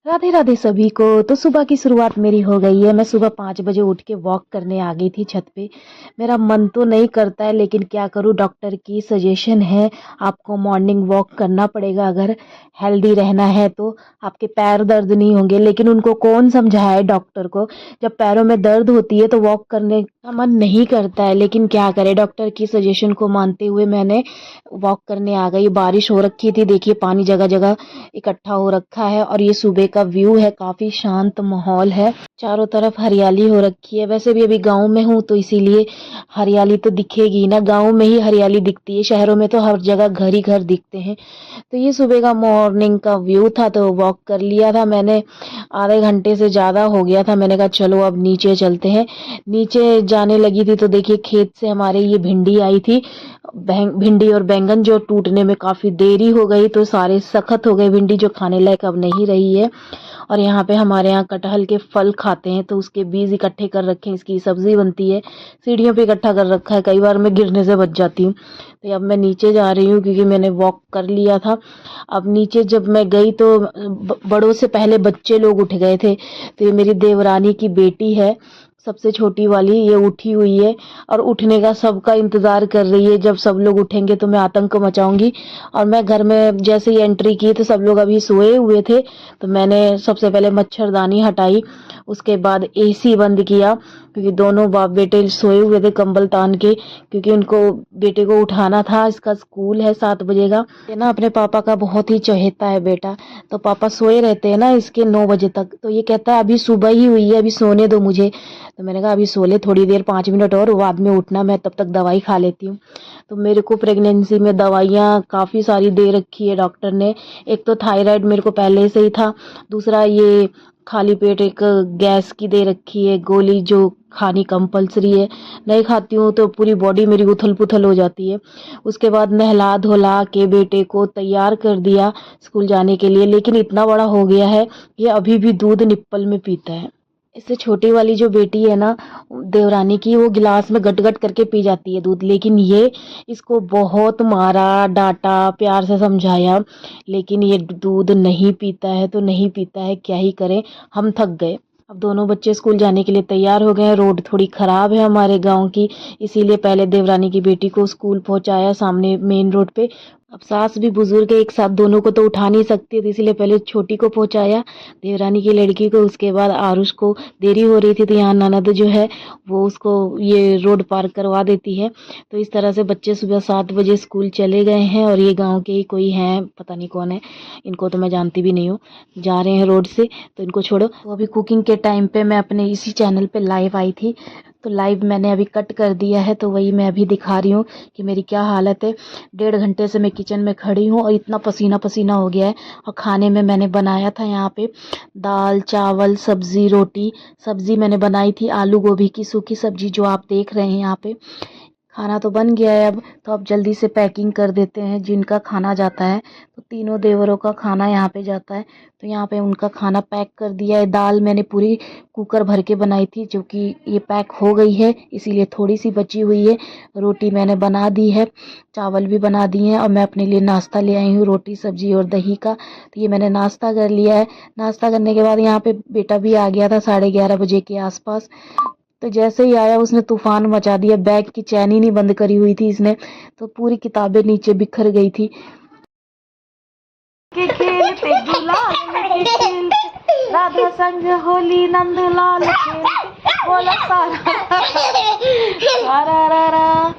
राधे राधे सभी को। तो सुबह की शुरुआत मेरी हो गई है। मैं सुबह 5 बजे उठ के वॉक करने आ गई थी छत पे। मेरा मन तो नहीं करता है लेकिन क्या करूँ, डॉक्टर की सजेशन है आपको मॉर्निंग वॉक करना पड़ेगा अगर हेल्दी रहना है तो। आपके पैर दर्द नहीं होंगे, लेकिन उनको कौन समझाए डॉक्टर को। जब पैरों में दर्द होती है तो वॉक करने का मन नहीं करता है, लेकिन क्या करें, डॉक्टर की सजेशन को मानते हुए मैंने वॉक करने आ गई। बारिश हो रखी थी, देखिए पानी जगह जगह इकट्ठा हो रखा है और ये सुबह का व्यू है, काफी शांत माहौल है, चारों तरफ हरियाली हो रखी है। वैसे भी अभी गांव में हूँ तो इसीलिए हरियाली तो दिखेगी ना, गांव में ही हरियाली दिखती है, शहरों में तो हर जगह घर ही घर दिखते हैं। तो ये सुबह का मॉर्निंग का व्यू था तो वॉक कर लिया था मैंने। आधे घंटे से ज्यादा हो गया था, मैंने कहा चलो अब नीचे चलते हैं। नीचे जाने लगी थी तो देखिए खेत से हमारे ये भिंडी आई थी, भिंडी और बैंगन जो टूटने में काफी देरी हो गई तो सारे सख्त हो गए, भिंडी जो खाने लायक अब नहीं रही है। और यहाँ पे हमारे यहाँ कटहल के फल खाते हैं तो उसके बीज इकट्ठे कर रखे हैं, इसकी सब्जी बनती है। सीढ़ियों पे इकट्ठा कर रखा है, कई बार मैं गिरने से बच जाती हूँ। तो अब मैं नीचे जा रही हूँ क्योंकि मैंने वॉक कर लिया था। अब नीचे जब मैं गई तो बड़ों से पहले बच्चे लोग उठ गए थे। तो ये मेरी देवरानी की बेटी है, सबसे छोटी वाली, ये उठी हुई है और उठने का सबका इंतजार कर रही है। जब सब लोग उठेंगे तो मैं आतंक मचाऊंगी। और मैं घर में जैसे ही एंट्री की तो सब लोग अभी सोए हुए थे, तो मैंने सबसे पहले मच्छरदानी हटाई, उसके बाद एसी बंद किया क्योंकि दोनों बाप बेटे सोए हुए थे कंबल तान के, क्योंकि उनको बेटे को उठाना था, इसका स्कूल है 7 बजे का। ये ना अपने पापा का बहुत ही चहेता है बेटा, तो पापा सोए रहते हैं ना इसके 9 बजे तक, तो ये कहता है अभी सुबह ही हुई है, अभी सोने दो मुझे। तो मैंने कहा अभी सो ले थोड़ी देर, 5 मिनट और, बाद में उठना, मैं तब तक दवाई खा लेती हूँ। तो मेरे को प्रेगनेंसी में दवाइयाँ काफ़ी सारी दे रखी है डॉक्टर ने। एक तो थायराइड मेरे को पहले से ही था, दूसरा ये खाली पेट एक गैस की दे रखी है गोली जो खानी कंपलसरी है, नहीं खाती हूँ तो पूरी बॉडी मेरी उथल पुथल हो जाती है। उसके बाद नहला धुला के बेटे को तैयार कर दिया स्कूल जाने के लिए, लेकिन इतना बड़ा हो गया है ये अभी भी दूध निप्पल में पीता है। इससे छोटी वाली जो बेटी है ना देवरानी की, वो गिलास में गट गट करके पी जाती है दूध, लेकिन ये इसको बहुत मारा डांटा प्यार से समझाया, लेकिन ये दूध नहीं पीता है तो नहीं पीता है, क्या ही करें। हम थक गए। अब दोनों बच्चे स्कूल जाने के लिए तैयार हो गए हैं। रोड थोड़ी खराब है हमारे गांव की, इसीलिए पहले देवरानी की बेटी को स्कूल पहुंचाया सामने मेन रोड पे। अब सास भी बुजुर्ग है, एक साथ दोनों को तो उठा नहीं सकती, तो इसीलिए पहले छोटी को पहुंचाया देवरानी की लड़की को, उसके बाद आरुष को। देरी हो रही थी तो यहाँ ननद जो है वो उसको ये रोड पार करवा देती है। तो इस तरह से बच्चे सुबह 7 बजे स्कूल चले गए हैं और ये गांव के ही कोई हैं, पता नहीं कौन है, इनको तो मैं जानती भी नहीं हूँ, जा रहे हैं रोड से, तो इनको छोड़ो। तो अभी कुकिंग के टाइम पे मैं अपने इसी चैनल पे लाइव आई थी, तो लाइव मैंने अभी कट कर दिया है, तो वही मैं अभी दिखा रही हूँ कि मेरी क्या हालत है। 1.5 घंटे से मैं किचन में खड़ी हूँ और इतना पसीना पसीना हो गया है। और खाने में मैंने बनाया था यहाँ पे दाल चावल सब्जी रोटी। सब्जी मैंने बनाई थी आलू गोभी की सूखी सब्जी जो आप देख रहे हैं यहाँ पे। खाना तो बन गया है, अब तो अब जल्दी से पैकिंग कर देते हैं जिनका खाना जाता है। तो तीनों देवरों का खाना यहाँ पे जाता है, तो यहाँ पे उनका खाना पैक कर दिया है। दाल मैंने पूरी कुकर भर के बनाई थी जो कि ये पैक हो गई है, इसीलिए थोड़ी सी बची हुई है। रोटी मैंने बना दी है, चावल भी बना दिए हैं, और मैं अपने लिए नाश्ता ले आई हूँ रोटी सब्जी और दही का। तो ये मैंने नाश्ता कर लिया है। नाश्ता करने के बाद यहाँ पे बेटा भी आ गया था 11:30 बजे के आसपास। तो जैसे ही आया उसने तूफान मचा दिया, बैग की चैन ही नहीं बंद करी हुई थी इसने, तो पूरी किताबें नीचे बिखर गई थी। के खेलते गुलाल के खेलते राधा संग होली नंदलाल खेलते बोला सारा सारा रा रा।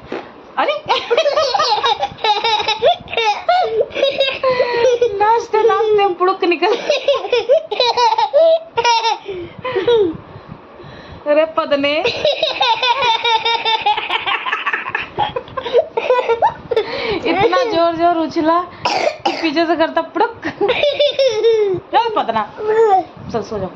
अरे नाचते नाचते पुड़क निकल। अरे पदने इतना जोर जोर उछला कि पीछे से करता पड़क। चल पदना चल सो जाओ।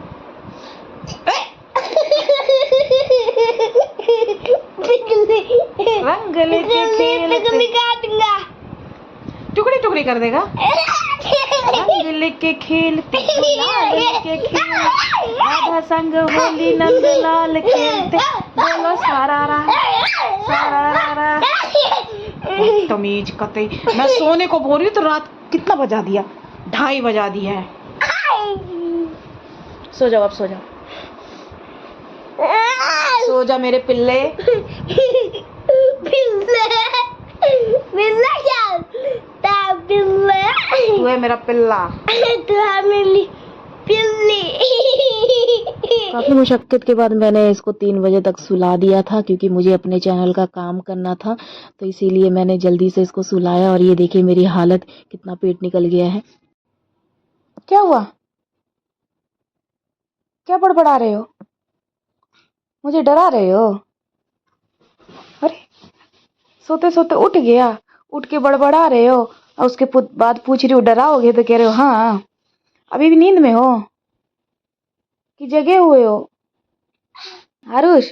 रंग लेके खेलते टुकड़ी टुकड़ी कर देगा। रंग लेके खेलते गुलाल लेके खेलते राधा संग होली नंदलाल खेलते बोलो सारा रा सारा रा। तमीज कतई, मैं सोने को बोल रही हूँ तो रात कितना बजा दिया, 2:30 बजा दिया है। सो जाओ, अब सो जाओ, सो जा मेरे पिल्ले। तू है मेरा पिल्ला। काफी मुशक्कत के बाद मैंने इसको 3 बजे तक सुला दिया था, क्योंकि मुझे अपने चैनल का काम करना था, तो इसीलिए मैंने जल्दी से इसको सुलाया। और ये देखिए मेरी हालत, कितना पेट निकल गया है। क्या हुआ? क्या बड़बड़ा रहे हो? मुझे डरा रहे हो? अरे सोते सोते उठ गया, उठ के बड़बड़ा रहे हो, और उसके बाद पूछ रही हो डराओगे, तो कह रहे हो हाँ। अभी भी नींद में हो कि जगे हुए हो? आरुष,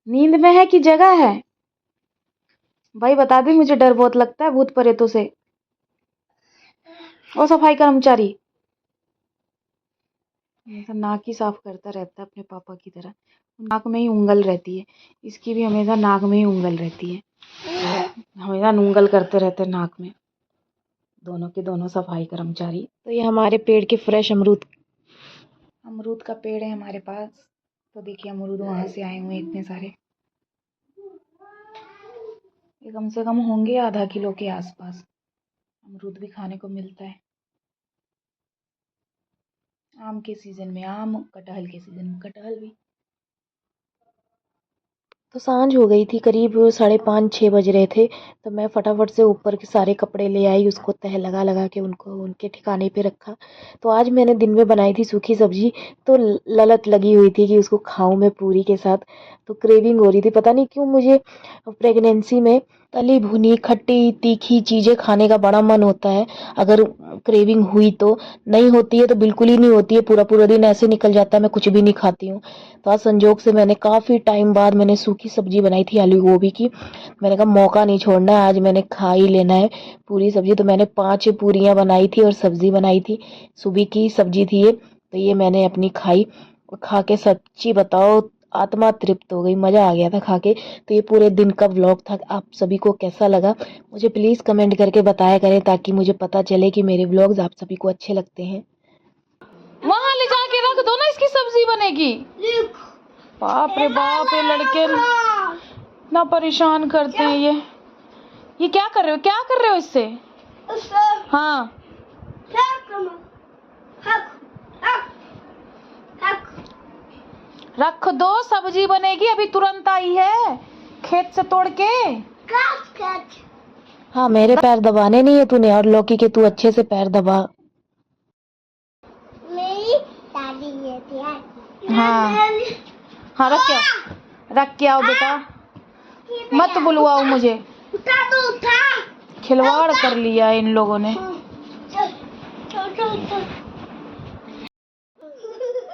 नींद में है कि जगा है? भाई बता दे, मुझे डर बहुत लगता है भूत प्रेतों से। ओ सफाई कर्मचारी, हमेशा नाक ही साफ करता रहता है अपने पापा की तरह। नाक में ही उंगल रहती है, इसकी भी हमेशा नाक में ही उंगल रहती है, हमेशा उंगल करते रहते नाक में। दोनों के दोनों सफाई कर्मचारी। तो ये हमारे पेड़ के फ्रेश अमरूद का पेड़ है हमारे पास, तो देखिए अमरूद वहां से आए हुए इतने सारे। ये कम से कम होंगे आधा किलो के आसपास। अमरूद भी खाने को मिलता है। आम के सीजन में आम, कटहल के सीजन में कटहल भी। तो सांझ हो गई थी, करीब 5:30-6 बज रहे थे। तो मैं फटाफट से ऊपर के सारे कपड़े ले आई, उसको तह लगा लगा के उनको उनके ठिकाने पे रखा। तो आज मैंने दिन में बनाई थी सूखी सब्जी, तो ललक लगी हुई थी कि उसको खाऊं मैं पूरी के साथ। तो क्रेविंग हो रही थी, पता नहीं क्यों मुझे प्रेगनेंसी में तली भुनी खट्टी तीखी चीज़ें खाने का बड़ा मन होता है। अगर क्रेविंग हुई तो, नहीं होती है तो बिल्कुल ही नहीं होती है, पूरा पूरा दिन ऐसे निकल जाता है, मैं कुछ भी नहीं खाती हूँ। तो आज संजोग से मैंने काफ़ी टाइम बाद मैंने सूखी सब्जी बनाई थी आलू गोभी की। मैंने कहा मौका नहीं छोड़ना है, आज मैंने खा ही लेना है पूरी सब्जी। तो मैंने 5 पूरियां बनाई थी और सब्जी बनाई थी, सुबह की सब्जी थी ये। तो ये मैंने अपनी खाई, और खा के सच्ची बताओ आत्मा तृप्त हो गई, मज़ा आ गया था खा के। तो ये पूरे दिन का व्लॉग था, आप सभी को कैसा लगा मुझे प्लीज़ कमेंट करके बताया करें, ताकि मुझे पता चले कि मेरे व्लॉग्स आप सभी को अच्छे लगते हैं। वहां ले जाके रख दो ना, इसकी सब्जी बनेगी। बाप रे बाप, ये लड़के ना परेशान करते हैं। ये क्या कर रहे हो? क्या कर रहे हो इससे? हाँ, रख दो, सब्जी बनेगी, अभी तुरंत आई है खेत से तोड़ के। हाँ, मेरे पैर दबाने नहीं है तूने, और लौकी के तू अच्छे से पैर दबा। मेरी दादी ये थी। हाँ हाँ, रख के आओ बेटा, मत बुलवाओ मुझे। उठा तो उठा। खिलवाड़ कर लिया इन लोगों ने।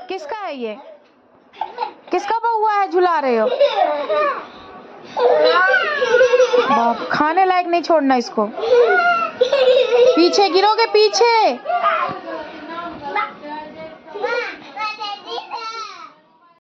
किसका है ये? किसका बउआ है झुला रहे हो? बाप, खाने लायक नहीं छोड़ना इसको। पीछे गिरोगे, पीछे।